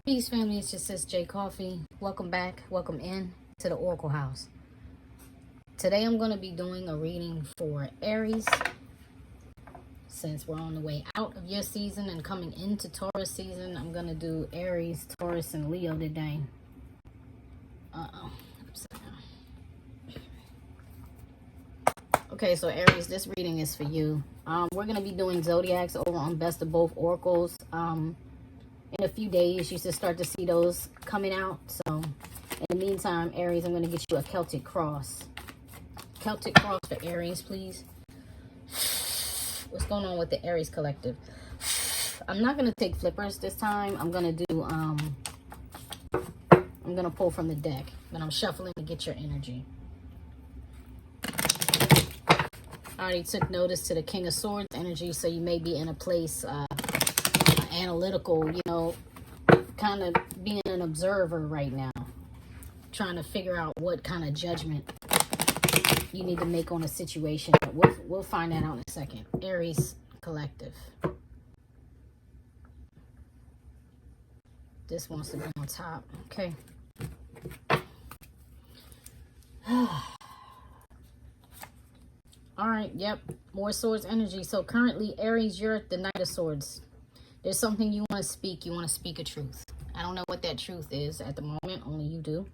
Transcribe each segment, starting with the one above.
Peace, family. It's just Sis J Coffee. Welcome back. Welcome in to the Oracle House. Today I'm going to be doing a reading for Aries. Since we're on the way out of your season and coming into Taurus season, I'm going to do Aries, Taurus, and Leo today. Okay, so Aries, this reading is for you. We're going to be doing zodiacs over on Best of Both Oracles. In a few days, you should start to see those coming out. So, in the meantime, Aries, I'm going to get you a Celtic cross. Celtic cross for Aries, please. What's going on with the Aries collective? I'm not going to take flippers this time. I'm going to do, I'm going to pull from the deck. But I'm shuffling to get your energy. I already took notice to the King of Swords energy, so you may be in a place analytical, you know, kind of being an observer right now, trying to figure out what kind of judgment you need to make on a situation. But we'll find that out in a second. Aries collective. This wants to be on top. Okay. All right. Yep. More swords energy. So currently, Aries, you're the Knight of Swords. There's something you want to speak. You want to speak a truth. I don't know what that truth is at the moment. Only you do.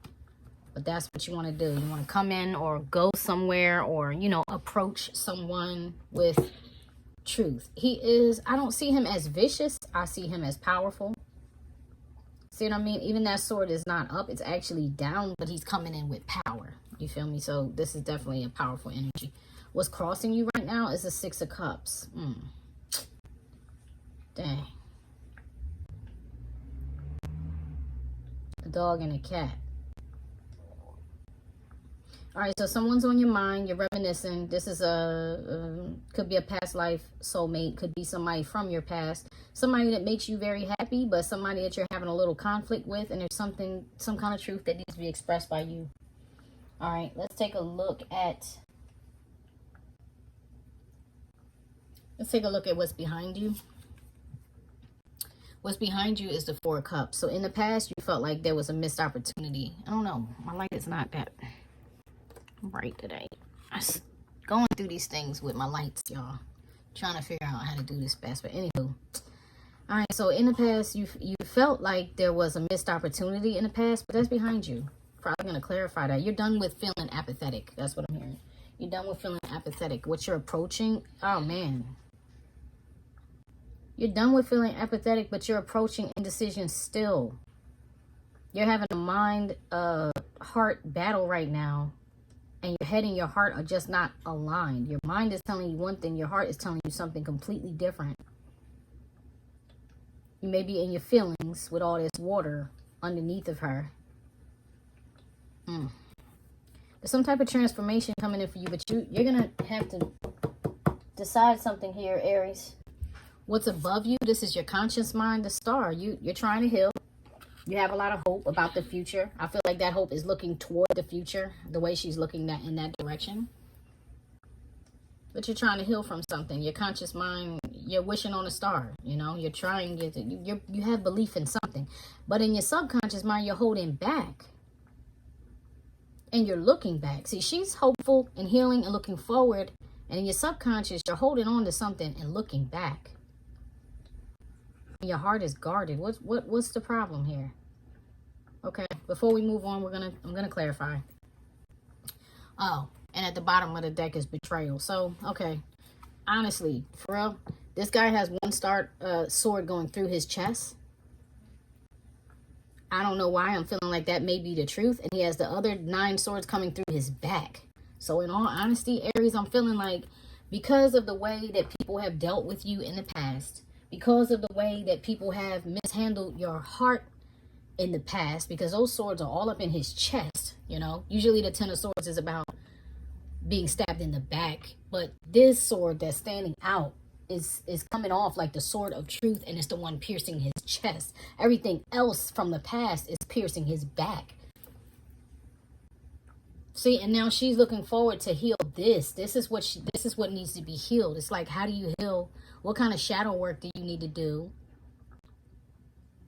But that's what you want to do. You want to come in or go somewhere or, you know, approach someone with truth. He is, I don't see him as vicious. I see him as powerful. See what I mean? Even that sword is not up. It's actually down, but he's coming in with power. You feel me? So this is definitely a powerful energy. What's crossing you right now is the Six of Cups. Dang. A dog and a cat. All right, so someone's on your mind. You're reminiscing. This is could be a past life soulmate. Could be somebody from your past. Somebody that makes you very happy, but somebody that you're having a little conflict with, and there's some kind of truth that needs to be expressed by you. All right, let's take a look at what's behind you. What's behind you is the Four of Cups. So in the past, you felt like there was a missed opportunity. I don't know. My light is not that bright today. I'm going through these things with my lights, y'all. Trying to figure out how to do this best. But anywho. All right. So in the past, you felt like there was a missed opportunity in the past, but that's behind you. Probably going to clarify that. You're done with feeling apathetic. That's what I'm hearing. You're done with feeling apathetic. What you're approaching, oh man. You're done with feeling apathetic, but you're approaching indecision still. You're having a mind-heart battle right now, and your head and your heart are just not aligned. Your mind is telling you one thing, your heart is telling you something completely different. You may be in your feelings with all this water underneath of her. There's some type of transformation coming in for you, but you're going to have to decide something here, Aries. What's above you? This is your conscious mind, the star. You're trying to heal. You have a lot of hope about the future. I feel like that hope is looking toward the future, the way she's looking in that direction. But you're trying to heal from something. Your conscious mind, you're wishing on a star. You know, you're trying. You have belief in something, but in your subconscious mind, you're holding back, and you're looking back. See, she's hopeful and healing and looking forward, and in your subconscious, you're holding on to something and looking back. Your heart is guarded. What's the problem here? Okay, before we move on, I'm gonna clarify. Oh, and at the bottom of the deck is betrayal. So, okay, honestly, for real, this guy has one sword going through his chest. I don't know why I'm feeling like that may be the truth, and he has the other 9 swords coming through his back. So, in all honesty, Aries, I'm feeling like because of the way that people have dealt with you in the past. Because of the way that people have mishandled your heart in the past, because those swords are all up in his chest, you know. Usually the 10 of Swords is about being stabbed in the back, but this sword that's standing out is coming off like the sword of truth, and it's the one piercing his chest. Everything else from the past is piercing his back. See, and now she's looking forward to heal this. This is what needs to be healed. It's like, how do you heal? What kind of shadow work do you need to do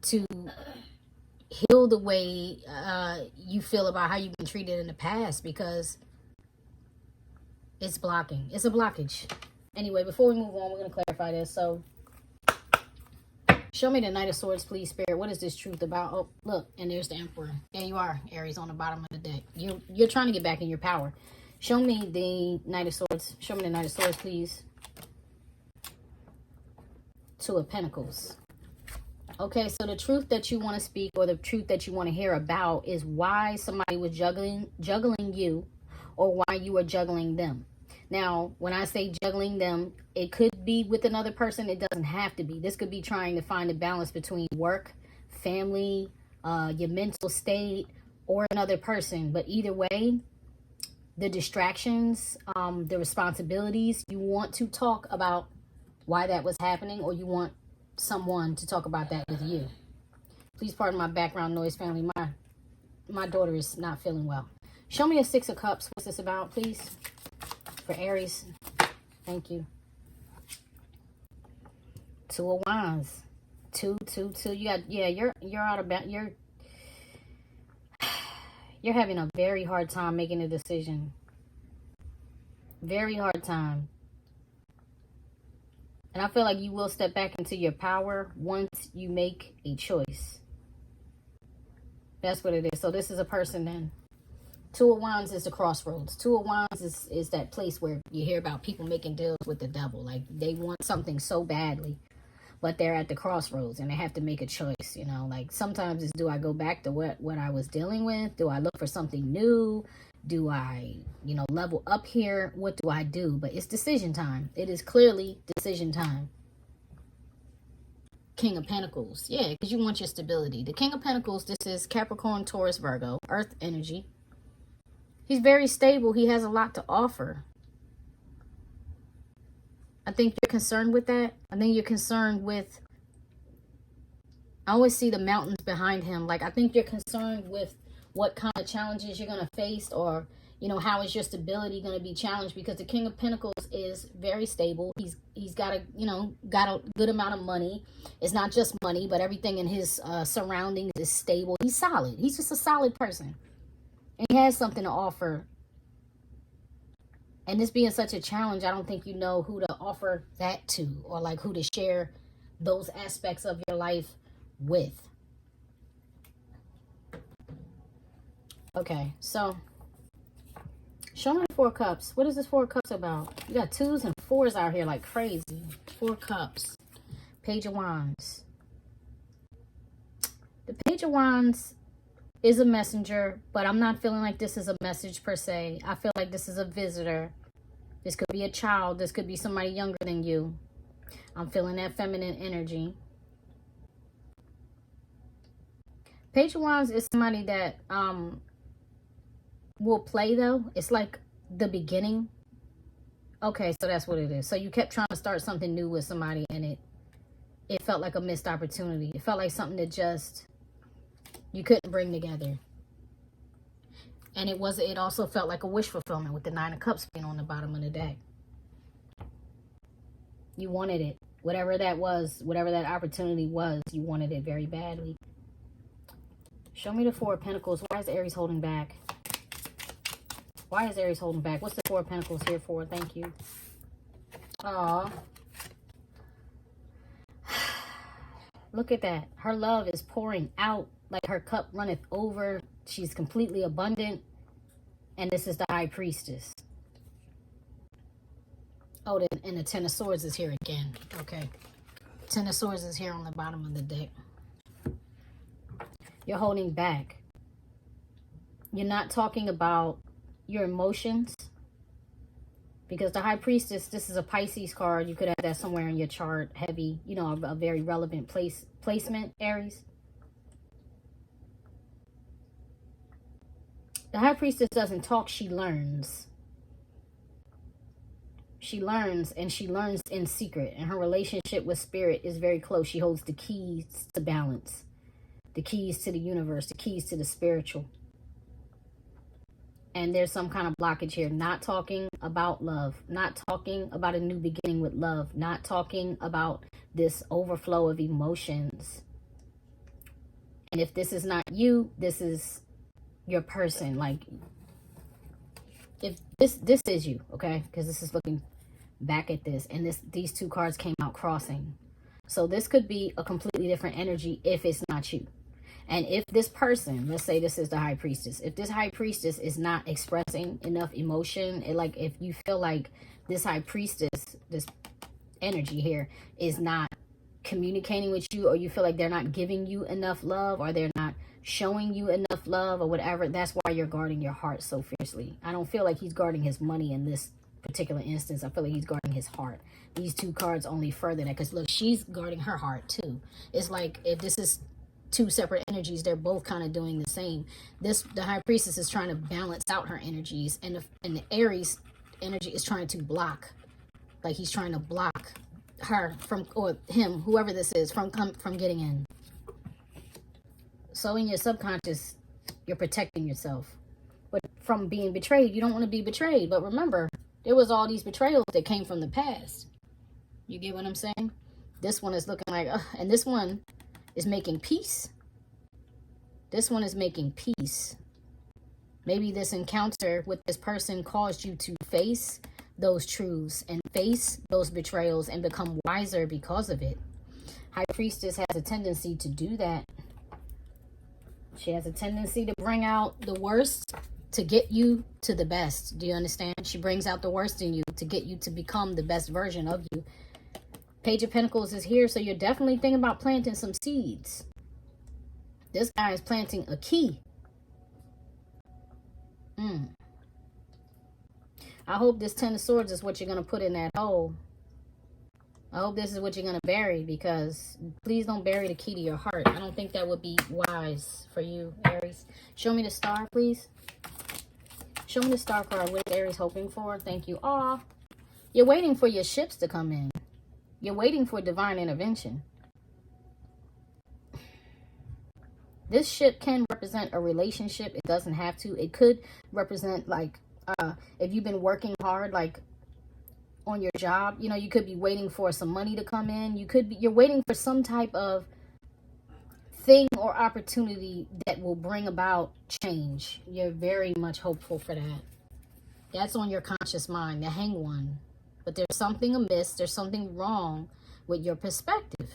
to heal the way you feel about how you've been treated in the past, because it's blocking. It's a blockage. Anyway, before we move on, we're going to clarify this. So, show me the Knight of Swords, please, Spirit. What is this truth about? Oh, look, and there's the Emperor. There you are, Aries, on the bottom of the deck. You're trying to get back in your power. Show me the Knight of Swords. Show me the Knight of Swords, please. Two of Pentacles. Okay, so the truth that you want to speak, or the truth that you want to hear about, is why somebody was juggling you, or why you are juggling them. Now, when I say juggling them, it could be with another person. It doesn't have to be. This could be trying to find a balance between work, family, your mental state, or another person. But either way, the distractions, the responsibilities, you want to talk about why that was happening, or you want someone to talk about that with you. Please pardon my background noise, family. My daughter is not feeling well. Show me a Six of Cups. What's this about, please? For Aries. Thank you. Two of Wands. Two. You got, yeah, you're out of bounds. You're having a very hard time making a decision. Very hard time. And I feel like you will step back into your power once you make a choice. That's what it is. So this is a person then. Two of Wands is the crossroads. Two of Wands is that place where you hear about people making deals with the devil. Like, they want something so badly, but they're at the crossroads and they have to make a choice, you know. Like, sometimes it's, do I go back to what I was dealing with? Do I look for something new? Do I, you know, level up here? What do I do? But it's decision time. It is clearly decision time. King of Pentacles. Yeah, because you want your stability. The King of Pentacles, this is Capricorn, Taurus, Virgo, Earth energy. He's very stable. He has a lot to offer. I think you're concerned with that. I think you're concerned with, I always see the mountains behind him. Like, I think you're concerned with what kind of challenges you're going to face, or, you know, how is your stability going to be challenged, because the King of Pentacles is very stable. He's got a, you know, got a good amount of money. It's not just money, but everything in his surroundings is stable. He's solid. He's just a solid person. And he has something to offer. And this being such a challenge, I don't think you know who to offer that to, or like who to share those aspects of your life with. Okay, so show me the Four of Cups. What is this Four of Cups about? You got twos and fours out here like crazy. Four of Cups. Page of Wands. The Page of Wands is a messenger, but I'm not feeling like this is a message per se. I feel like this is a visitor. This could be a child. This could be somebody younger than you. I'm feeling that feminine energy. Page of Wands is somebody that will play, though. It's like the beginning. Okay, so that's what it is. So you kept trying to start something new with somebody, and it felt like a missed opportunity. It felt like something that just you couldn't bring together. And it also felt like a wish fulfillment with the Nine of Cups being on the bottom of the deck. You wanted it. Whatever that was, whatever that opportunity was, you wanted it very badly. Show me the Four of Pentacles. Why is Aries holding back? Why is Aries holding back? What's the Four of Pentacles here for? Thank you. Aw. Look at that. Her love is pouring out. Like, her cup runneth over. She's completely abundant. And this is the High Priestess. Oh, and the Ten of Swords is here again. Okay. Ten of Swords is here on the bottom of the deck. You're holding back. You're not talking about your emotions, because the High Priestess, this is a Pisces card. You could have that somewhere in your chart. Heavy, you know, a very relevant placement, Aries. The High Priestess doesn't talk, she learns. She learns, and she learns in secret. And her relationship with Spirit is very close. She holds the keys to balance, the keys to the universe, the keys to the spiritual. And there's some kind of blockage here. Not talking about love. Not talking about a new beginning with love. Not talking about this overflow of emotions. And if this is not you, this is your person. Like, if this is you, okay? Because this is looking back at this, and these two cards came out crossing. So this could be a completely different energy if it's not you. And if this person, let's say this is the high priestess, if this high priestess is not expressing enough emotion, like if you feel like this high priestess, this energy here, is not communicating with you, or you feel like they're not giving you enough love, or they're not showing you enough love, or whatever, that's why you're guarding your heart so fiercely. I don't feel like he's guarding his money in this particular instance. I feel like he's guarding his heart. These two cards only further that, because look, she's guarding her heart too. It's like, if this is two separate energies, they're both kind of doing the same. The high priestess is trying to balance out her energies, and the Aries energy is trying to block, like he's trying to block her from, or him, whoever this is, from getting in. So in your subconscious, you're protecting yourself, but from being betrayed. You don't want to be betrayed, but remember, there was all these betrayals that came from the past. You get what I'm saying? This one is looking like, and this one is making peace. This one is making peace. Maybe this encounter with this person caused you to face those truths and face those betrayals and become wiser because of it. High priestess has a tendency to do that. She has a tendency to bring out the worst to get you to the best. Do you understand? She brings out the worst in you to get you to become the best version of you. Page of Pentacles is here, so you're definitely thinking about planting some seeds. This guy is planting a key. I hope this Ten of Swords is what you're going to put in that hole. I hope this is what you're going to bury, because please don't bury the key to your heart. I don't think that would be wise for you, Aries. Show me the star, please. Show me the star card. What is Aries hoping for? Thank you. Aw, you're waiting for your ships to come in. You're waiting for divine intervention. This ship can represent a relationship. It doesn't have to. It could represent, like, if you've been working hard, like on your job, you know, you could be waiting for some money to come in. You're waiting for some type of thing or opportunity that will bring about change. You're very much hopeful for that. That's on your conscious mind, the Hanged One. But there's something amiss. There's something wrong with your perspective.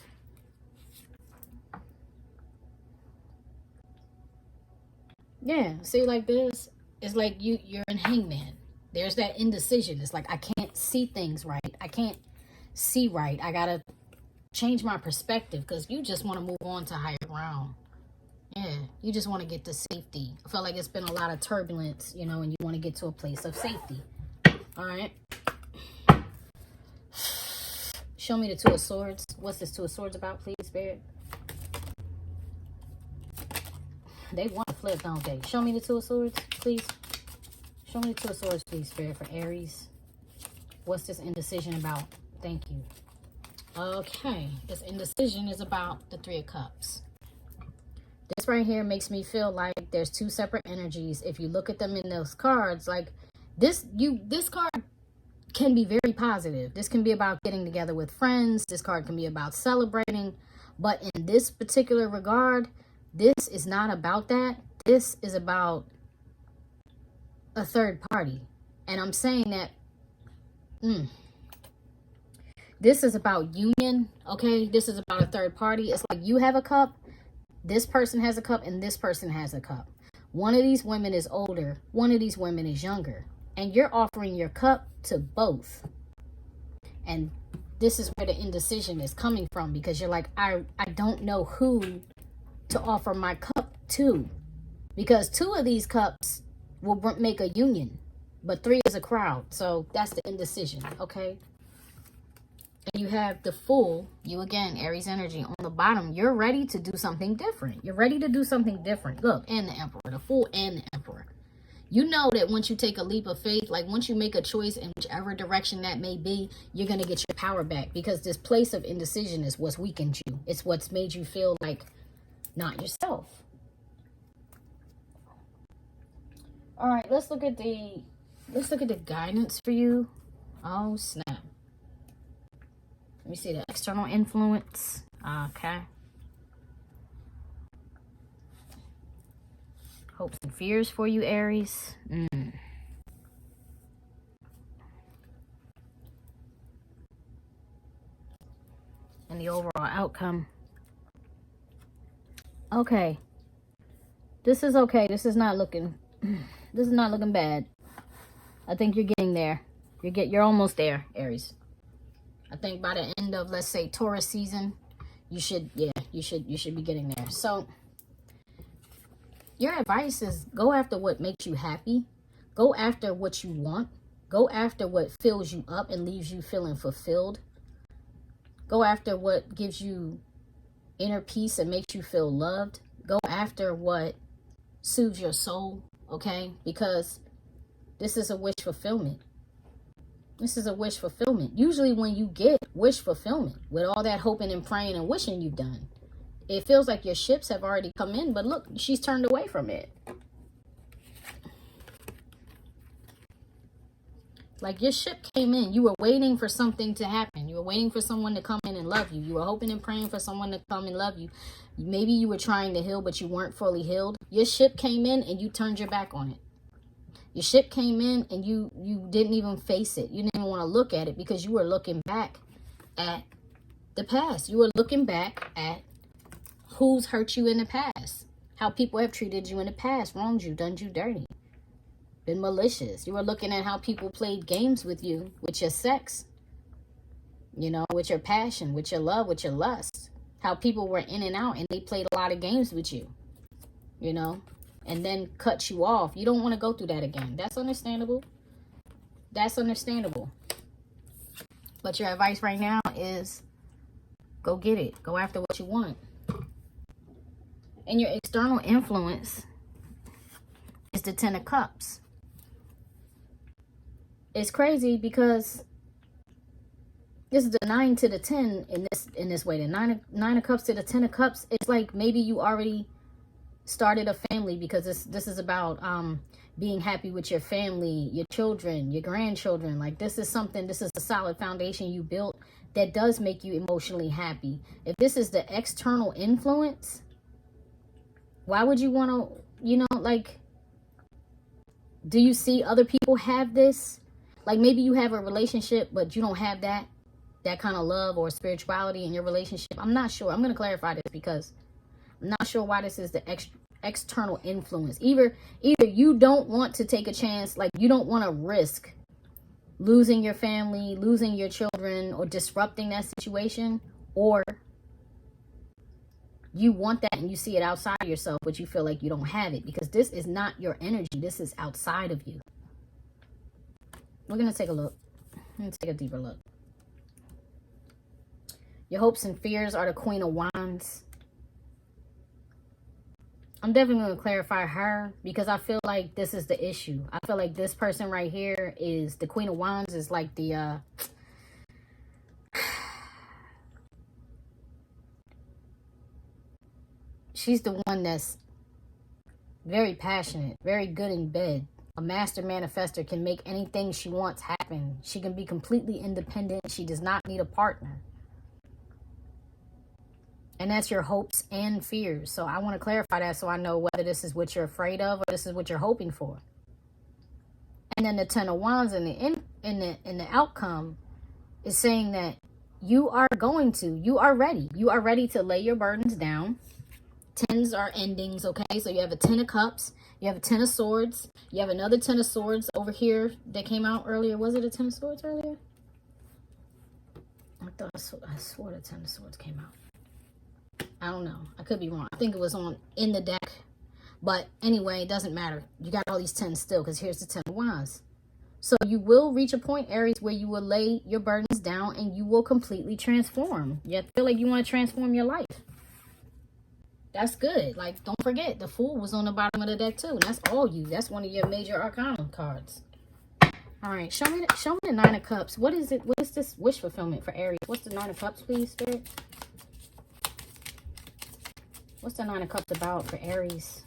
Yeah, see, like this, it's like you're in Hangman. There's that indecision. It's like, I can't see things right. I can't see right. I gotta change my perspective, because you just want to move on to higher ground. Yeah, you just want to get to safety. I feel like it's been a lot of turbulence, you know, and you want to get to a place of safety. All right. Show me the Two of Swords. What's this Two of Swords about, please, Spirit? They want to flip, don't they? Show me the Two of Swords, please. Show me the Two of Swords, please, Spirit, for Aries. What's this indecision about? Thank you. Okay. This indecision is about the Three of Cups. This right here makes me feel like there's two separate energies. If you look at them in those cards, like this card can be very positive. This can be about getting together with friends. This card can be about celebrating. But in this particular regard, this is not about that. This is about a third party. And I'm saying that this is about union, okay? This is about a third party. It's like you have a cup, this person has a cup, and this person has a cup. One of these women is older. One of these women is younger. And you're offering your cup to both. And this is where the indecision is coming from, because you're like, I don't know who to offer my cup to, because two of these cups will make a union, but three is a crowd. So that's the indecision, okay? And you have the Fool, you again, Aries energy on the bottom. You're ready to do something different. You're ready to do something different. Look, and the Emperor, the Fool and the Emperor. You know that once you take a leap of faith, like once you make a choice in whichever direction that may be, you're going to get your power back, because this place of indecision is what's weakened you. It's what's made you feel like not yourself. All right, let's look at the guidance for you. Oh, snap. Let me see the external influence. Okay. Hopes and fears for you, Aries. And the overall outcome. Okay. This is okay. This is not looking bad. I think you're getting there. You're almost there, Aries. I think by the end of, let's say, Taurus season, you should be getting there. So your advice is go after what makes you happy. Go after what you want. Go after what fills you up and leaves you feeling fulfilled. Go after what gives you inner peace and makes you feel loved. Go after what soothes your soul, okay? Because this is a wish fulfillment. This is a wish fulfillment. Usually when you get wish fulfillment, with all that hoping and praying and wishing you've done, it feels like your ships have already come in, but look, she's turned away from it. Like your ship came in. You were waiting for something to happen. You were waiting for someone to come in and love you. You were hoping and praying for someone to come and love you. Maybe you were trying to heal, but you weren't fully healed. Your ship came in and you turned your back on it. Your ship came in and you didn't even face it. You didn't even want to look at it because you were looking back at the past. You were looking back at who's hurt you in the past. How people have treated you in the past, wronged you, done you dirty, been malicious. You were looking at how people played games with you, with your sex, with your passion, with your love, with your lust. How people were in and out and they played a lot of games with you, and then cut you off. You don't want to go through that again. That's understandable. That's understandable. But your advice right now is go get it. Go after what you want. And your external influence is the 10 of Cups. It's crazy because this is the 9 to the 10 in this way. The 9 of Cups to the 10 of Cups. It's like maybe you already started a family because this is about being happy with your family, your children, your grandchildren. Like this is a solid foundation you built that does make you emotionally happy. If this is the external influence, why would you want to, do you see other people have this? Like maybe you have a relationship, but you don't have that kind of love or spirituality in your relationship. I'm not sure. I'm going to clarify this because I'm not sure why this is the external influence. Either you don't want to take a chance, like you don't want to risk losing your family, losing your children, or disrupting that situation, or you want that and you see it outside of yourself, but you feel like you don't have it because this is not your energy. This is outside of you. We're going to take a look. I'm going to take a deeper look. Your hopes and fears are the Queen of Wands. I'm definitely going to clarify her because I feel like this is the issue. I feel like this person right here is the Queen of Wands is like the she's the one that's very passionate, very good in bed. A master manifester, can make anything she wants happen. She can be completely independent. She does not need a partner. And that's your hopes and fears. So I want to clarify that so I know whether this is what you're afraid of or this is what you're hoping for. And then the 10 of Wands in the outcome is saying that you are ready. You are ready to lay your burdens down. 10s are endings, okay? So you have a 10 of Cups. You have a 10 of Swords. You have another 10 of Swords over here that came out earlier. Was it a 10 of Swords earlier? I swore the 10 of Swords came out. I don't know. I could be wrong. I think it was in the deck. But anyway, it doesn't matter. You got all these 10s still because here's the 10 of Wands. So you will reach a point, Aries, where you will lay your burdens down and you will completely transform. You feel like you want to transform your life. That's good. Like, don't forget, the Fool was on the bottom of the deck too. And that's all you. That's one of your major arcana cards. All right. Show me the 9 of Cups. What is it? What is this wish fulfillment for Aries? What's the 9 of Cups, please, Spirit? What's the 9 of Cups about for Aries?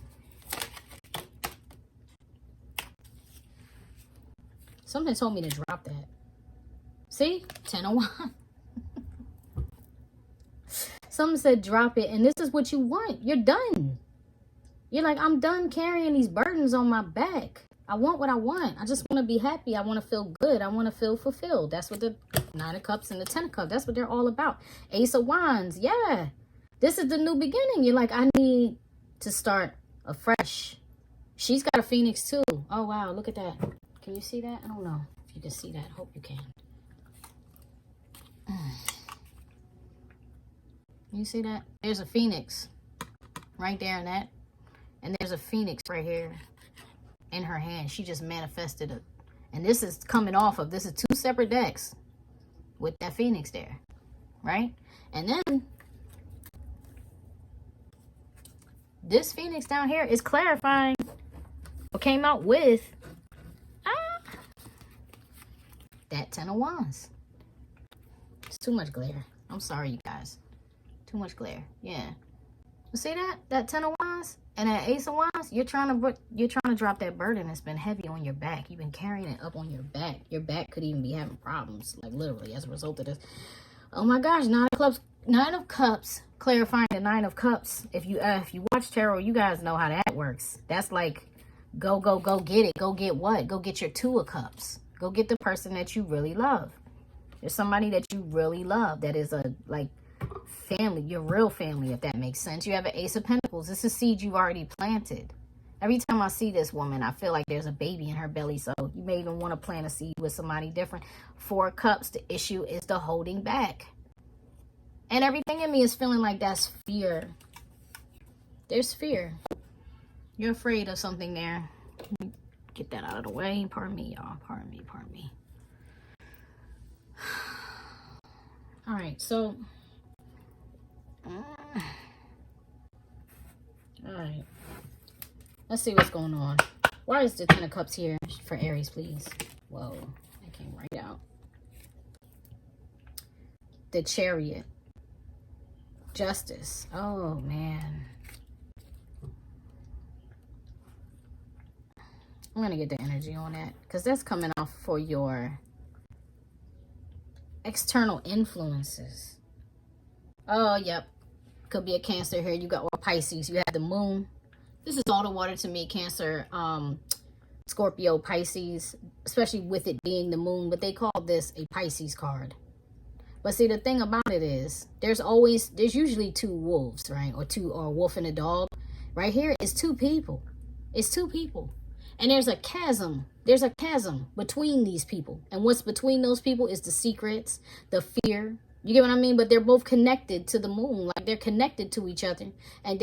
Something told me to drop that. See? 10 of Wands. Someone said drop it, and this is what you want. You're done. You're like, I'm done carrying these burdens on my back. I want what I want. I just want to be happy. I want to feel good. I want to feel fulfilled. That's what the 9 of Cups and the 10 of Cups, that's what they're all about. Ace of Wands, yeah. This is the new beginning. You're like, I need to start afresh. She's got a Phoenix too. Oh, wow. Look at that. Can you see that? I don't know if you can see that. Hope you can. You see that? There's a Phoenix right there in that. And there's a Phoenix right here in her hand. She just manifested it. And this is coming off of, this is 2 separate decks with that Phoenix there. Right? And then this Phoenix down here is clarifying what came out with that 10 of Wands. It's too much glare. I'm sorry, you guys. Too much glare. Yeah. You see that? That 10 of Wands and that Ace of Wands, you're trying to drop that burden that's been heavy on your back. You've been carrying it up on your back. Your back could even be having problems, like literally as a result of this. Oh my gosh, 9 of Cups, clarifying the 9 of Cups. If you watch tarot, you guys know how that works. That's like go get it. Go get what? Go get your 2 of Cups. Go get the person that you really love. There's somebody that you really love that is a like family, your real family, if that makes sense. You have an Ace of Pentacles. This is seed you've already planted. Every time I see this woman, I feel like there's a baby in her belly. So you may even want to plant a seed with somebody different. 4 of Cups, the issue is the holding back. And everything in me is feeling like that's fear. There's fear. You're afraid of something there. Get that out of the way. Pardon me, y'all. Pardon me. All right, so all right, let's see what's going on. Why is the 10 of Cups here for Aries, please? Whoa, that came right out. The Chariot. Justice. Oh, man. I'm going to get the energy on that because that's coming off for your external influences. Oh, yep. Could be a Cancer here. You got all Pisces. You have the moon. This is all the water to me, Cancer, Scorpio, Pisces, especially with it being the moon. But they call this a Pisces card. But see, the thing about it is there's usually 2 wolves, right? Or a wolf and a dog. Right here is 2 people. It's 2 people. And there's a chasm. There's a chasm between these people. And what's between those people is the secrets, the fear. You get what I mean? But they're both connected to the moon. Like they're connected to each other. And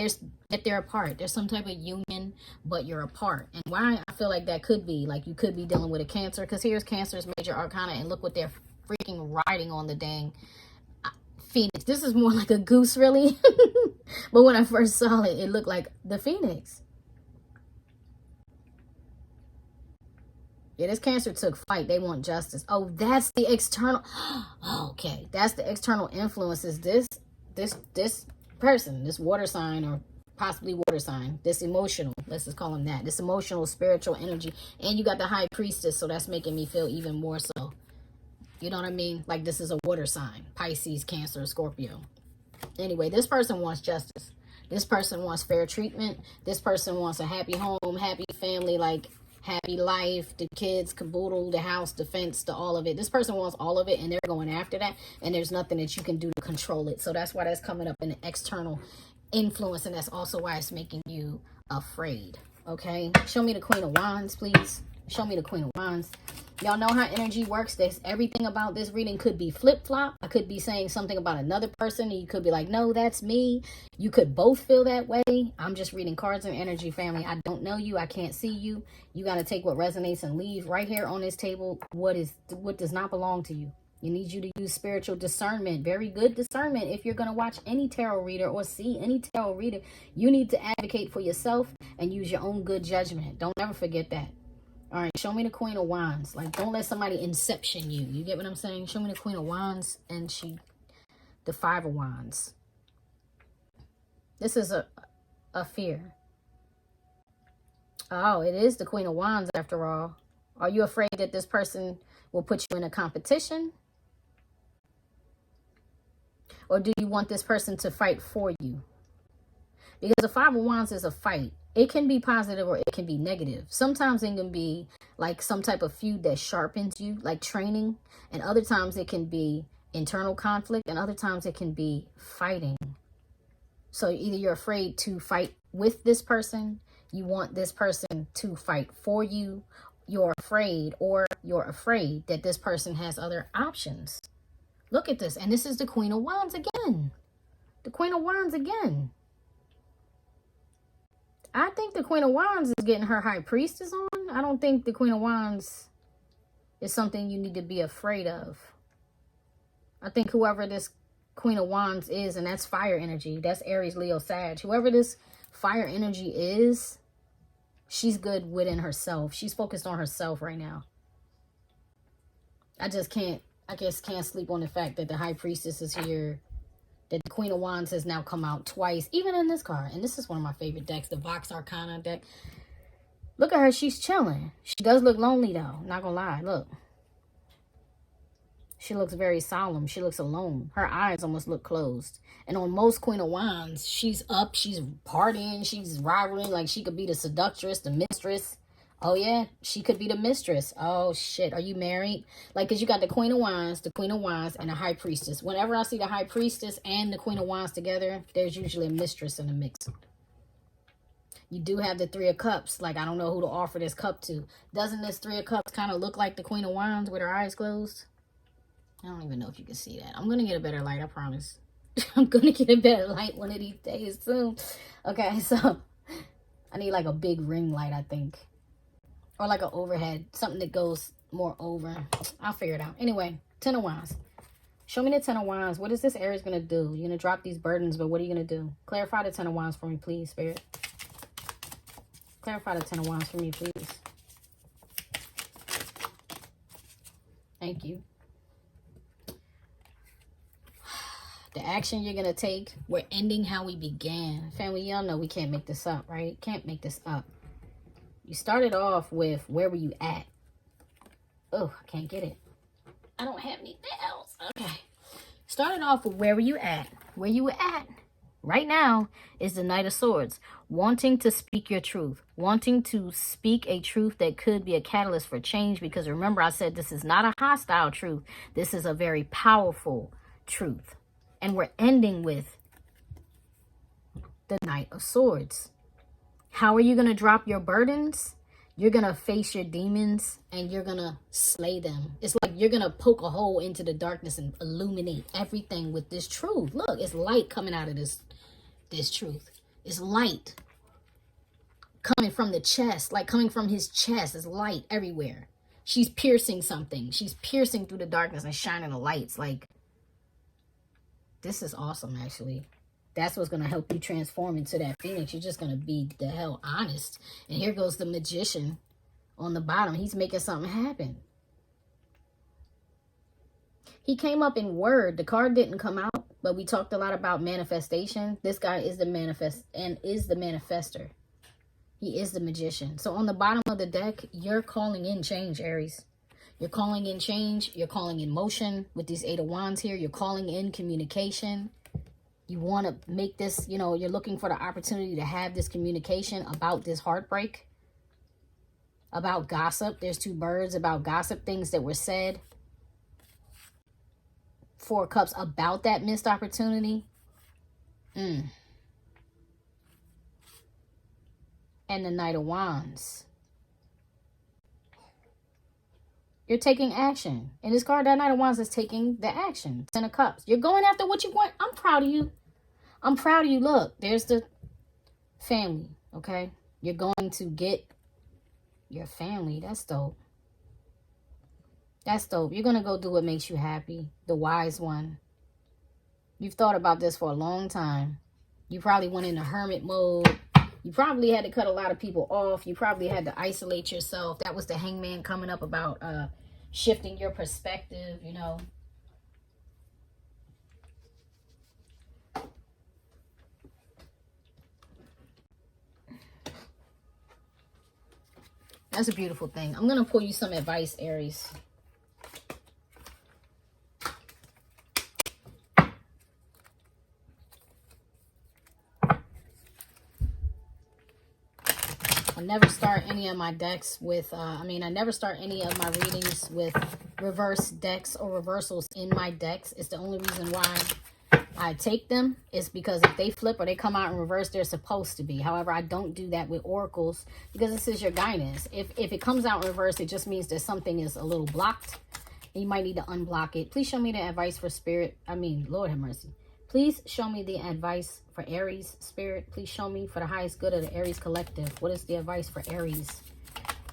they're apart. There's some type of union, but you're apart. And why I feel like that could be, like you could be dealing with a Cancer. Because here's Cancer's major arcana. And look what they're freaking riding on the dang Phoenix. This is more like a goose, really. But when I first saw it, it looked like the Phoenix. Yeah, this Cancer took flight. They want justice. Oh, that's the external. Okay, that's the external influences. This person, this water sign or possibly water sign, this emotional, let's just call him that. This emotional, spiritual energy. And you got the High Priestess, so that's making me feel even more so. You know what I mean? Like this is a water sign. Pisces, Cancer, Scorpio. Anyway, this person wants justice. This person wants fair treatment. This person wants a happy home, happy family, like happy life, the kids, caboodle, the house, the fence, the all of it. This person wants all of it and they're going after that. And there's nothing that you can do to control it. So that's why that's coming up in the external influence. And that's also why it's making you afraid. Okay. Show me the Queen of Wands, please. Show me the Queen of Wands. Y'all know how energy works. There's everything about this reading could be flip-flop. I could be saying something about another person. And you could be like, no, that's me. You could both feel that way. I'm just reading cards and energy, family. I don't know you. I can't see you. You got to take what resonates and leave right here on this table. What does not belong to you. You need you to use spiritual discernment. Very good discernment. If you're going to watch any tarot reader or see any tarot reader, you need to advocate for yourself and use your own good judgment. Don't ever forget that. All right, show me the Queen of Wands. Like, don't let somebody inception you. You get what I'm saying? Show me the Queen of Wands and the 5 of Wands. This is a fear. Oh, it is the Queen of Wands after all. Are you afraid that this person will put you in a competition? Or do you want this person to fight for you? Because the Five of Wands is a fight. It can be positive or it can be negative. Sometimes it can be like some type of feud that sharpens you, like training. And other times it can be internal conflict. And other times it can be fighting. So either you're afraid to fight with this person, you want this person to fight for you, you're afraid, or you're afraid that this person has other options. Look at this. And this is the Queen of Wands again. The Queen of Wands again. I think the Queen of Wands is getting her High Priestess on. I don't think the Queen of Wands is something you need to be afraid of. I think whoever this Queen of Wands is, and that's fire energy. That's Aries, Leo, Sag. Whoever this fire energy is, she's good within herself. She's focused on herself right now. I just can't sleep on the fact that the High Priestess is here. That the Queen of Wands has now come out twice, even in this card. And this is one of my favorite decks, the Vox Arcana deck. Look at her. She's chilling. She does look lonely, though. Not gonna lie. Look. She looks very solemn. She looks alone. Her eyes almost look closed. And on most Queen of Wands, she's up. She's partying. She's rivaling. Like she could be the seductress, the mistress. Oh, yeah. She could be the mistress. Oh, shit. Are you married? Like, because you got the Queen of Wands, and the High Priestess. Whenever I see the High Priestess and the Queen of Wands together, there's usually a mistress in the mix. You do have the Three of Cups. Like, I don't know who to offer this cup to. Doesn't this Three of Cups kind of look like the Queen of Wands with her eyes closed? I don't even know if you can see that. I'm going to get a better light, I promise. I'm going to get a better light one of these days soon. Okay, so I need like a big ring light, I think. Or like an overhead. Something that goes more over. I'll figure it out. Anyway, Ten of Wands. Show me the Ten of Wands. What is this Aries going to do? You're going to drop these burdens, but what are you going to do? Clarify the Ten of Wands for me, please, Spirit. Clarify the Ten of Wands for me, please. Thank you. The action you're going to take, we're ending how we began. Family, y'all know we can't make this up, right? Can't make this up. You started off with, where were you at? Oh, I can't get it. I don't have any nails. Okay. Started off with, where were you at? Where you were at right now is the Knight of Swords. Wanting to speak your truth. Wanting to speak a truth that could be a catalyst for change. Because remember, I said this is not a hostile truth. This is a very powerful truth. And we're ending with the Knight of Swords. How are you going to drop your burdens? You're going to face your demons and you're going to slay them. It's like you're going to poke a hole into the darkness and illuminate everything with this truth. Look, it's light coming out of this truth. It's light coming from the chest, like coming from his chest. It's light everywhere. She's piercing something. She's piercing through the darkness and shining the lights. Like, this is awesome, actually. That's what's going to help you transform into that phoenix. You're just going to be the hell honest. And here goes the magician on the bottom. He's making something happen. He came up in word. The card didn't come out, but we talked a lot about manifestation. This guy is the manifester. He is the magician. So on the bottom of the deck, you're calling in change, Aries. You're calling in change. You're calling in motion with these Eight of Wands here. You're calling in communication. You want to make this, you know, you're looking for the opportunity to have this communication about this heartbreak, about gossip. There's two birds, about gossip, things that were said. Four of Cups, about that missed opportunity. And the Knight of Wands. You're taking action. In this card, that Knight of Wands is taking the action. Ten of Cups. You're going after what you want. I'm proud of you. I'm proud of you. Look, there's the family, okay? You're going to get your family. That's dope. That's dope. You're going to go do what makes you happy. The wise one. You've thought about this for a long time. You probably went into hermit mode. You probably had to cut a lot of people off. You probably had to isolate yourself. That was the Hangman coming up about shifting your perspective, you know. That's a beautiful thing. I'm going to pull you some advice, Aries. I never start any of my decks with, I never start any of my readings with reverse decks or reversals in my decks. It's the only reason why I take them is because if they flip or they come out in reverse, they're supposed to be. However, I don't do that with oracles because this is your guidance. If it comes out in reverse, it just means that something is a little blocked. And you might need to unblock it. Please show me the advice for spirit. Lord have mercy. Please show me the advice for Aries, spirit. Please show me for the highest good of the Aries collective. What is the advice for Aries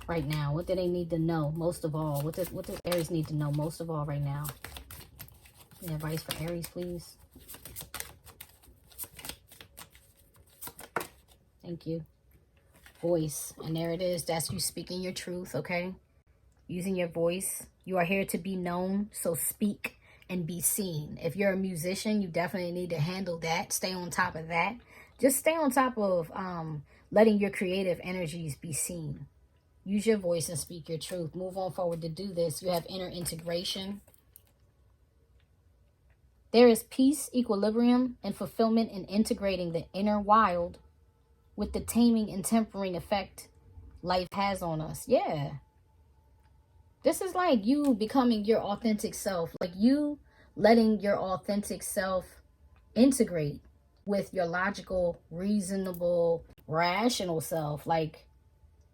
right now? What do they need to know most of all? What does Aries need to know most of all right now? The advice for Aries, please. Thank you. Voice. And there it is. That's you speaking your truth, okay? Using your voice. You are here to be known, so speak and be seen. If you're a musician, you definitely need to handle that. Stay on top of that. Just stay on top of letting your creative energies be seen. Use your voice and speak your truth. Move on forward to do this. You have inner integration. There is peace, equilibrium, and fulfillment in integrating the inner wild with the taming and tempering effect life has on us. Yeah. This is like you becoming your authentic self. Like you letting your authentic self integrate with your logical, reasonable, rational self. Like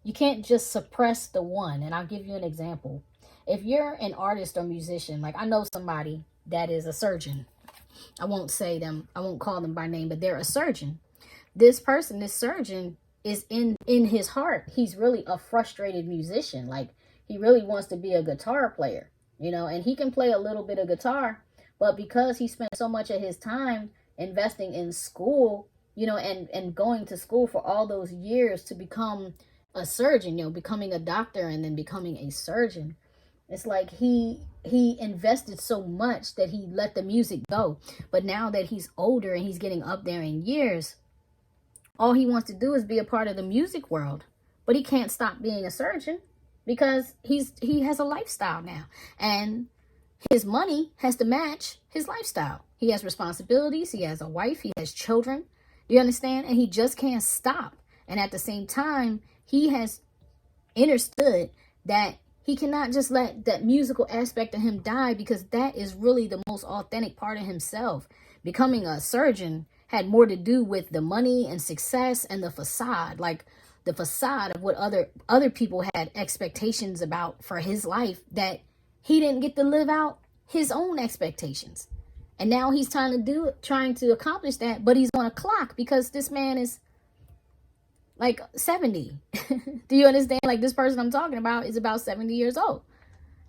you can't just suppress the one. And I'll give you an example. If you're an artist or musician, like I know somebody that is a surgeon. I won't say them. I won't call them by name, but they're a surgeon. This person, this surgeon, is in his heart. He's really a frustrated musician. Like he really wants to be a guitar player, you know, and he can play a little bit of guitar, but because he spent so much of his time investing in school, you know, and going to school for all those years to become a surgeon, you know, becoming a doctor and then becoming a surgeon. It's like he invested so much that he let the music go. But now that he's older and he's getting up there in years, all he wants to do is be a part of the music world. But he can't stop being a surgeon because he has a lifestyle now. And his money has to match his lifestyle. He has responsibilities. He has a wife. He has children. Do you understand? And he just can't stop. And at the same time, he has understood that he cannot just let that musical aspect of him die because that is really the most authentic part of himself. Becoming a surgeon had more to do with the money and success and the facade, like the facade of what other people had expectations about for his life, that he didn't get to live out his own expectations. And now he's trying to accomplish that, but he's on a clock because this man is like 70. Do you understand? Like this person I'm talking about is about 70 years old.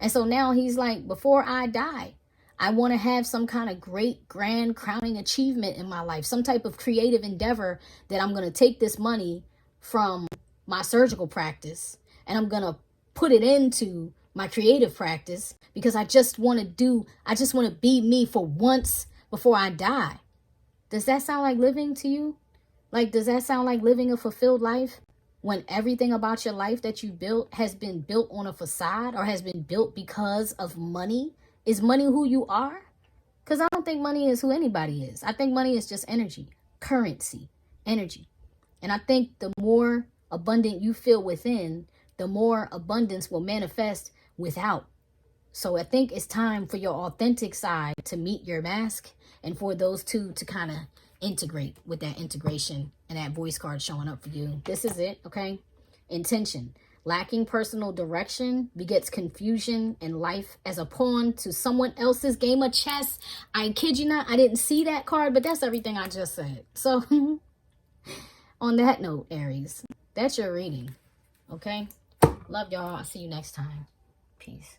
And so now he's like, before I die, I want to have some kind of great, grand, crowning achievement in my life, some type of creative endeavor that I'm going to take this money from my surgical practice and I'm going to put it into my creative practice because I just want to be me for once before I die. Does that sound like living to you? Like, does that sound like living a fulfilled life when everything about your life that you built has been built on a facade or has been built because of money? Is money who you are? Because I don't think money is who anybody is. I think money is just energy, currency, energy. And I think the more abundant you feel within, the more abundance will manifest without. So I think it's time for your authentic side to meet your mask and for those two to kind of integrate with that integration and that voice card showing up for you. This is it, okay? Intention. Lacking personal direction begets confusion in life as a pawn to someone else's game of chess. I kid you not, I didn't see that card, but that's everything I just said. So on that note, Aries, that's your reading, okay? Love y'all. I'll see you next time. Peace.